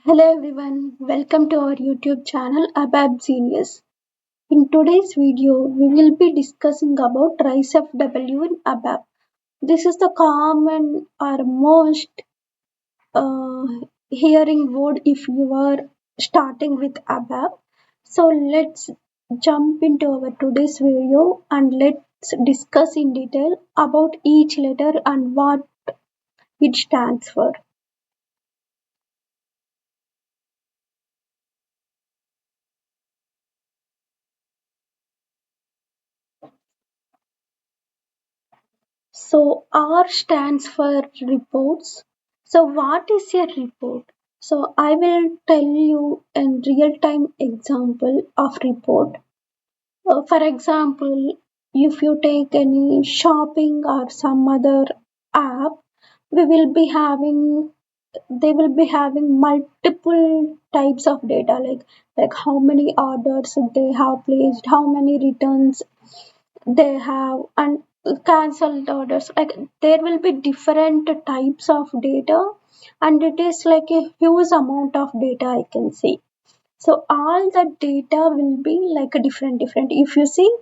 Hello everyone, welcome to our YouTube channel ABAP Genius. In today's video, we will be discussing about RICEFW in ABAP. This is the common or most uh, hearing word if you are starting with ABAP. So let's jump into our today's video and let's discuss in detail about each letter and what it stands for. So R stands for reports. So what is a report? So I will tell you a real time example of report. For example, if you take any shopping or some other app, we will be having they will be having multiple types of data like how many orders they have placed, how many returns they have, and cancelled orders. Like there will be different types of data, and it is like a huge amount of data I can say. So all the data will be like a different. If you see,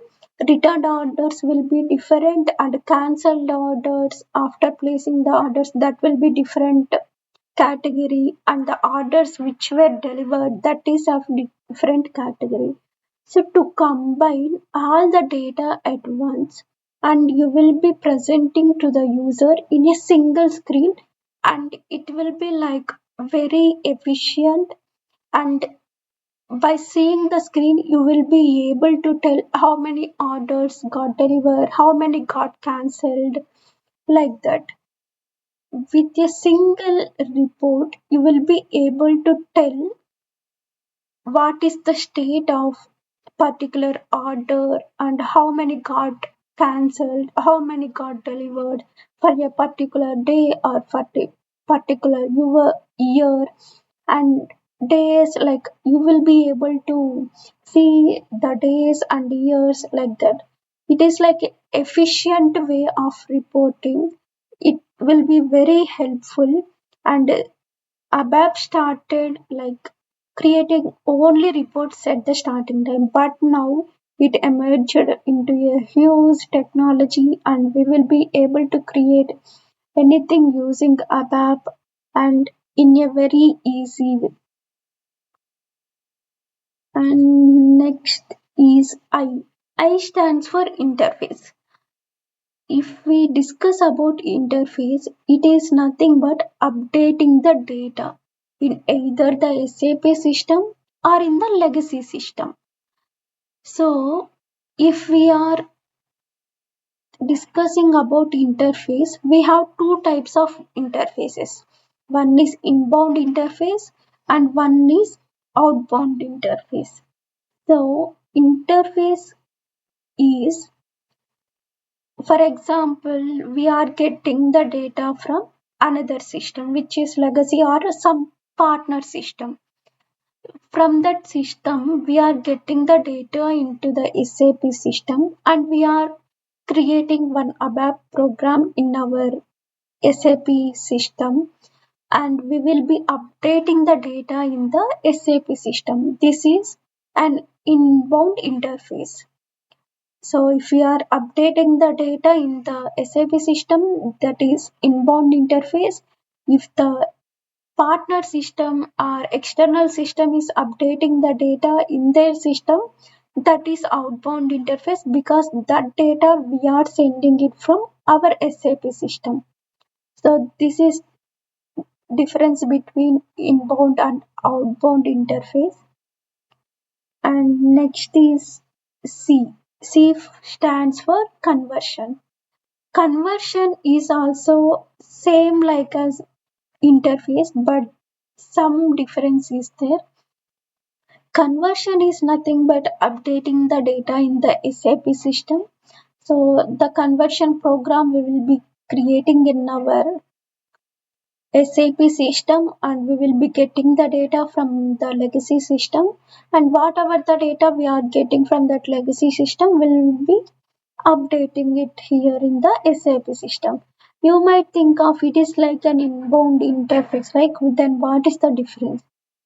returned orders will be different and cancelled orders after placing the orders, that will be different category, and the orders which were delivered, that is of different category. So to combine all the data at once, and you will be presenting to the user in a single screen, and it will be like very efficient. And by seeing the screen you will be able to tell how many orders got delivered, how many got cancelled, like that. With a single report you will be able to tell what is the state of particular order and how many got cancelled, how many got delivered for a particular day or for the particular year, and days, like you will be able to see the days and years, like that. It is like an efficient way of reporting. It will be very helpful. And ABAP started like creating only reports at the starting time, but now it emerged into a huge technology, and we will be able to create anything using ABAP and in a very easy way. And next is I. I stands for interface. If we discuss about interface, it is nothing but updating the data in either the SAP system or in the legacy system. So, if we are discussing about interface, we have two types of interfaces. One is inbound interface and one is outbound interface. So, interface is, for example, we are getting the data from another system which is legacy or some partner system. From that system, we are getting the data into the SAP system, and we are creating one ABAP program in our SAP system, and we will be updating the data in the SAP system. This is an inbound interface. So if we are updating the data in the SAP system, that is inbound interface. If the partner system or external system is updating the data in their system, that is outbound interface, because that data we are sending it from our SAP system. So this is difference between inbound and outbound interface. And next is C. C stands for conversion. Conversion is also same like as interface, but some difference is there. Conversion is nothing but updating the data in the SAP system. So the conversion program we will be creating in our SAP system, and we will be getting the data from the legacy system, and whatever the data we are getting from that legacy system will be updating it here in the SAP system. You might think of it is like an inbound interface, like then what is the difference?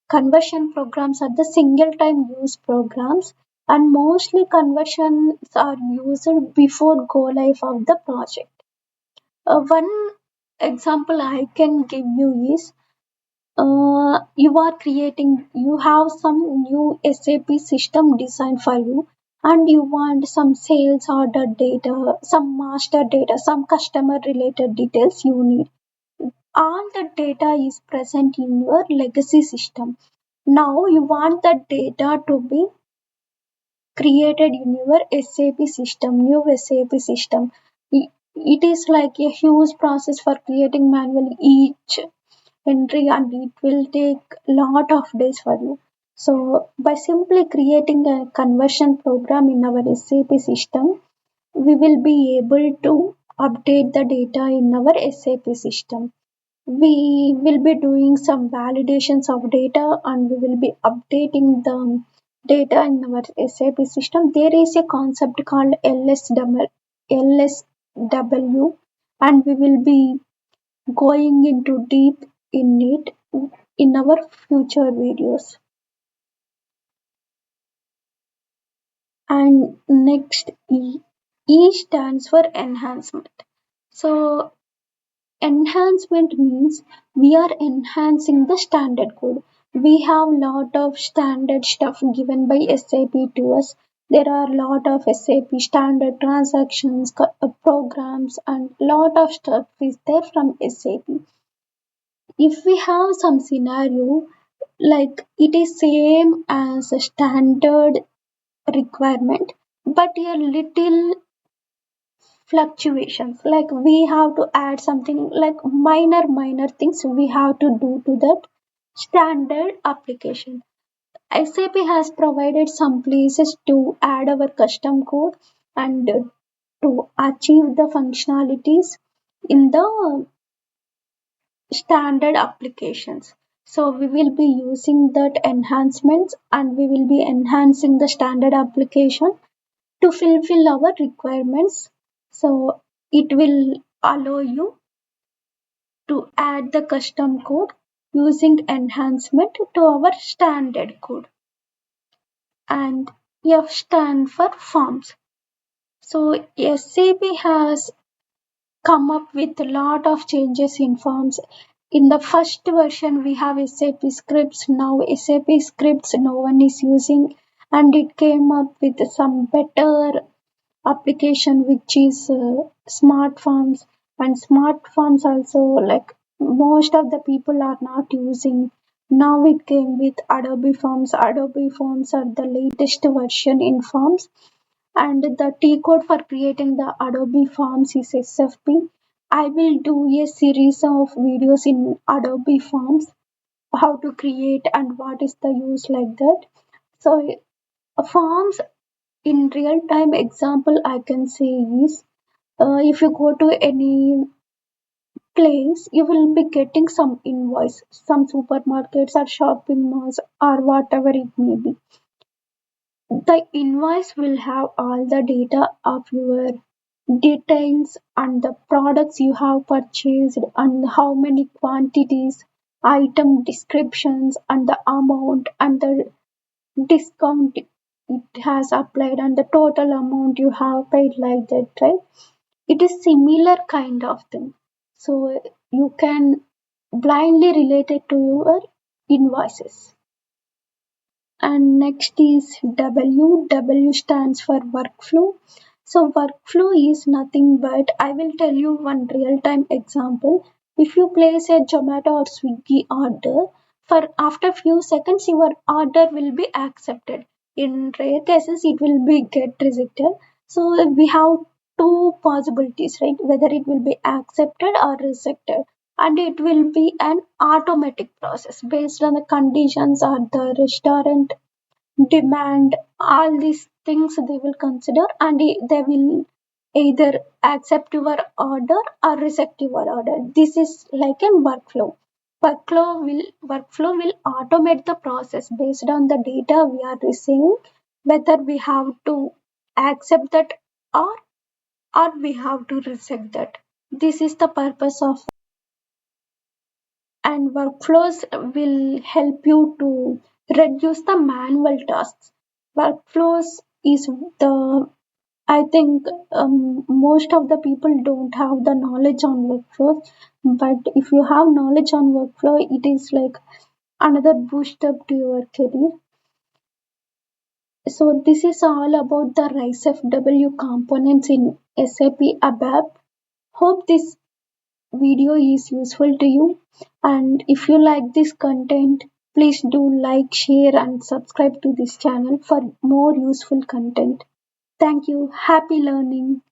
conversion programs are the single time use programs, and mostly conversions are used before go live of the project. One example I can give you is you have some new SAP system designed for you, and you want some sales order data, some master data, some customer related details you need. All the data is present in your legacy system. Now you want the data to be created in your SAP system, new SAP system. It is like a huge process for creating manually each entry, and it will take lot of days for you. So by simply creating a conversion program in our SAP system, we will be able to update the data in our SAP system. We will be doing some validations of data, and we will be updating the data in our SAP system. There is a concept called LSW, and we will be going into deep in it in our future videos. And next, E stands for enhancement. So enhancement means we are enhancing the standard code. We have lot of standard stuff given by SAP to us. There are lot of SAP standard transactions, programs, and lot of stuff is there from SAP. If we have some scenario like it is same as a standard requirement, but a little fluctuations, like we have to add something like minor things we have to do to that standard application. SAP has provided some places to add our custom code and to achieve the functionalities in the standard applications. So we will be using that enhancements, and we will be enhancing the standard application to fulfill our requirements. So it will allow you to add the custom code using enhancement to our standard code. And F stand for forms. So SAP has come up with a lot of changes in forms. In the first version, we have SAP scripts. Now, SAP scripts no one is using, and it came up with some better application, which is smart forms. And smart forms also, like most of the people are not using. Now it came with Adobe Forms. Adobe Forms are the latest version in forms, and the T code for creating the Adobe Forms is SFP. I will do a series of videos in Adobe Forms, how to create and what is the use like that. So forms in real time example I can say is if you go to any place, you will be getting some invoice, some supermarkets or shopping malls or whatever it may be. The invoice will have all the data of your details and the products you have purchased and how many quantities, item descriptions, and the amount and the discount it has applied and the total amount you have paid, like that, right? It is similar kind of thing. So you can blindly relate it to your invoices. And next is W. W stands for workflow. So workflow is nothing but, I will tell you one real time example. If you place a Zomato or Swiggy order, for after few seconds your order will be accepted. In rare cases it will be get rejected. So we have two possibilities, right? Whether it will be accepted or rejected, and it will be an automatic process based on the conditions or the restaurant demand. All these things they will consider, and they will either accept your order or reject your order. This is like a workflow. Workflow will automate the process based on the data we are receiving, whether we have to accept that or we have to reject that. This is the purpose of and workflows will help you to reduce the manual tasks. Workflows is the I think most of the people don't have the knowledge on workflows, but if you have knowledge on workflow, it is like another boost up to your career. So this is all about the RICEFW components in SAP ABAP. Hope this video is useful to you, and if you like this content, please do like, share and subscribe to this channel for more useful content. Thank you. Happy learning.